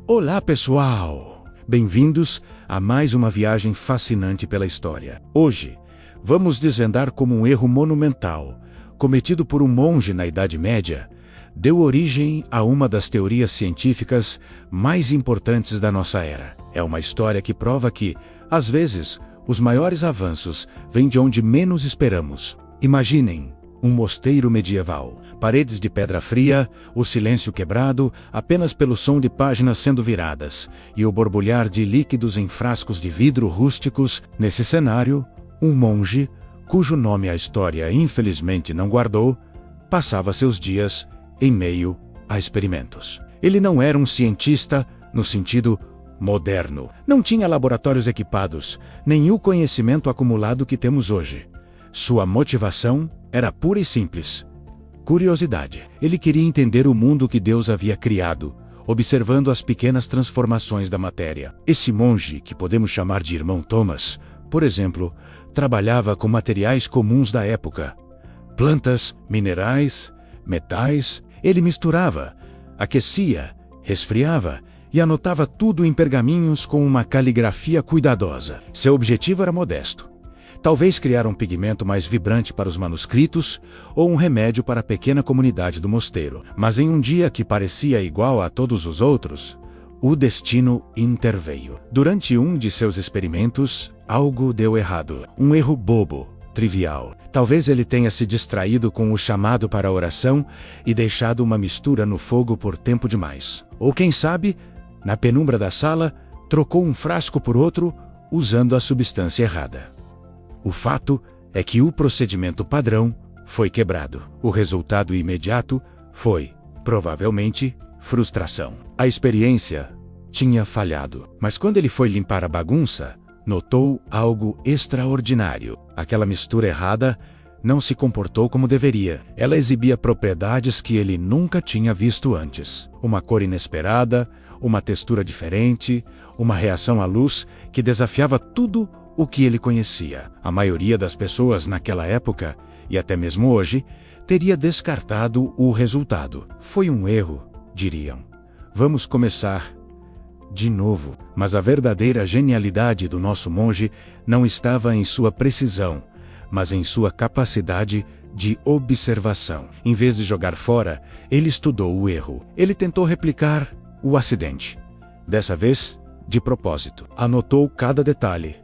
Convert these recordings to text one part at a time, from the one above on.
Olá, pessoal! Bem-vindos a mais uma viagem fascinante pela história. Hoje, vamos desvendar como um erro monumental, cometido por um monge na Idade Média, deu origem a uma das teorias científicas mais importantes da nossa era. É uma história que prova que, às vezes, os maiores avanços vêm de onde menos esperamos. Imaginem um mosteiro medieval, paredes de pedra fria, o silêncio quebrado apenas pelo som de páginas sendo viradas e o borbulhar de líquidos em frascos de vidro rústicos. Nesse cenário, um monge, cujo nome a história infelizmente não guardou, passava seus dias em meio a experimentos. Ele não era um cientista no sentido moderno. Não tinha laboratórios equipados, nem o conhecimento acumulado que temos hoje. Sua motivação era pura e simples: curiosidade. Ele queria entender o mundo que Deus havia criado, observando as pequenas transformações da matéria. Esse monge, que podemos chamar de Irmão Thomas, por exemplo, trabalhava com materiais comuns da época: plantas, minerais, metais. Ele misturava, aquecia, resfriava e anotava tudo em pergaminhos com uma caligrafia cuidadosa. Seu objetivo era modesto: talvez criar um pigmento mais vibrante para os manuscritos ou um remédio para a pequena comunidade do mosteiro. Mas em um dia que parecia igual a todos os outros, o destino interveio. Durante um de seus experimentos, algo deu errado. Um erro bobo, trivial. Talvez ele tenha se distraído com o chamado para a oração e deixado uma mistura no fogo por tempo demais. Ou quem sabe, na penumbra da sala, trocou um frasco por outro usando a substância errada. O fato é que o procedimento padrão foi quebrado. O resultado imediato foi, provavelmente, frustração. A experiência tinha falhado. Mas quando ele foi limpar a bagunça, notou algo extraordinário. Aquela mistura errada não se comportou como deveria. Ela exibia propriedades que ele nunca tinha visto antes. Uma cor inesperada, uma textura diferente, uma reação à luz que desafiava tudo o que ele conhecia. A maioria das pessoas naquela época, e até mesmo hoje, teria descartado o resultado. Foi um erro, diriam. Vamos começar de novo. Mas a verdadeira genialidade do nosso monge não estava em sua precisão, mas em sua capacidade de observação. Em vez de jogar fora, ele estudou o erro. Ele tentou replicar o acidente. Dessa vez, de propósito. Anotou cada detalhe: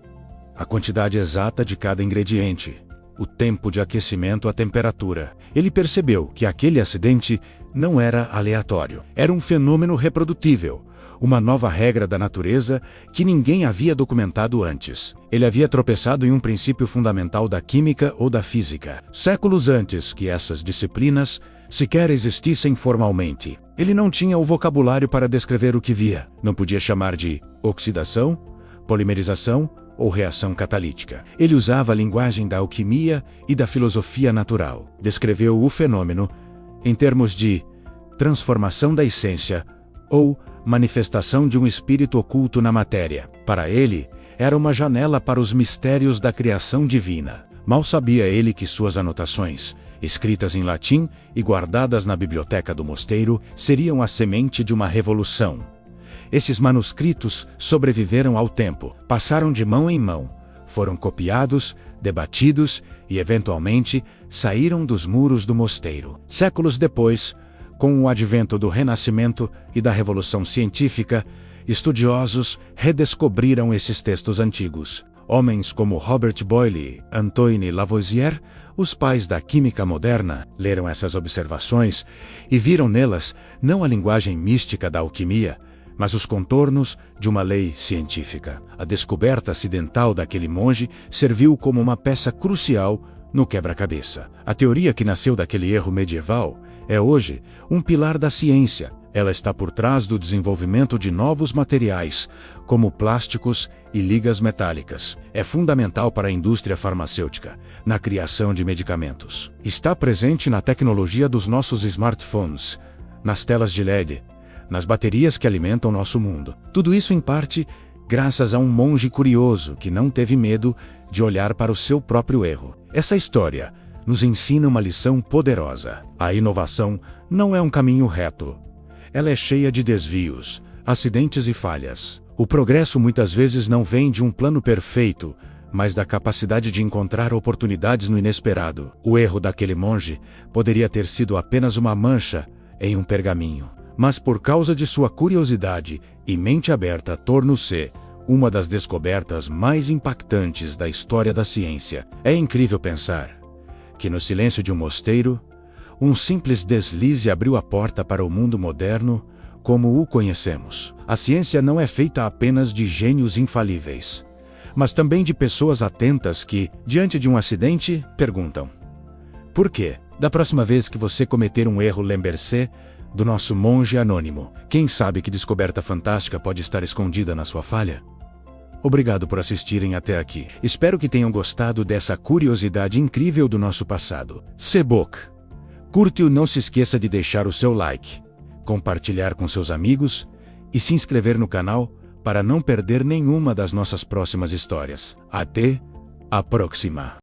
a quantidade exata de cada ingrediente, o tempo de aquecimento, a temperatura. Ele percebeu que aquele acidente não era aleatório. Era um fenômeno reprodutível, uma nova regra da natureza que ninguém havia documentado antes. Ele havia tropeçado em um princípio fundamental da química ou da física, séculos antes que essas disciplinas sequer existissem formalmente. Ele não tinha o vocabulário para descrever o que via. Não podia chamar de oxidação, polimerização ou reação catalítica. Ele usava a linguagem da alquimia e da filosofia natural. Descreveu o fenômeno em termos de transformação da essência ou manifestação de um espírito oculto na matéria. Para ele, era uma janela para os mistérios da criação divina. Mal sabia ele que suas anotações, escritas em latim e guardadas na biblioteca do mosteiro, seriam a semente de uma revolução. Esses manuscritos sobreviveram ao tempo, passaram de mão em mão, foram copiados, debatidos e, eventualmente, saíram dos muros do mosteiro. Séculos depois, com o advento do Renascimento e da Revolução Científica, estudiosos redescobriram esses textos antigos. Homens como Robert Boyle e Antoine Lavoisier, os pais da química moderna, leram essas observações e viram nelas não a linguagem mística da alquimia, mas os contornos de uma lei científica. A descoberta acidental daquele monge serviu como uma peça crucial no quebra-cabeça. A teoria que nasceu daquele erro medieval é hoje um pilar da ciência. Ela está por trás do desenvolvimento de novos materiais, como plásticos e ligas metálicas. É fundamental para a indústria farmacêutica, na criação de medicamentos. Está presente na tecnologia dos nossos smartphones, nas telas de LED, nas baterias que alimentam nosso mundo. Tudo isso, em parte, graças a um monge curioso que não teve medo de olhar para o seu próprio erro. Essa história nos ensina uma lição poderosa. A inovação não é um caminho reto. Ela é cheia de desvios, acidentes e falhas. O progresso muitas vezes não vem de um plano perfeito, mas da capacidade de encontrar oportunidades no inesperado. O erro daquele monge poderia ter sido apenas uma mancha em um pergaminho, mas por causa de sua curiosidade e mente aberta, tornou-se uma das descobertas mais impactantes da história da ciência. É incrível pensar que no silêncio de um mosteiro, um simples deslize abriu a porta para o mundo moderno como o conhecemos. A ciência não é feita apenas de gênios infalíveis, mas também de pessoas atentas que, diante de um acidente, perguntam: por quê? Da próxima vez que você cometer um erro, lembre-se do nosso monge anônimo. Quem sabe que descoberta fantástica pode estar escondida na sua falha? Obrigado por assistirem até aqui. Espero que tenham gostado dessa curiosidade incrível do nosso passado. Sebok, curte-o, não se esqueça de deixar o seu like, compartilhar com seus amigos e se inscrever no canal para não perder nenhuma das nossas próximas histórias. Até a próxima!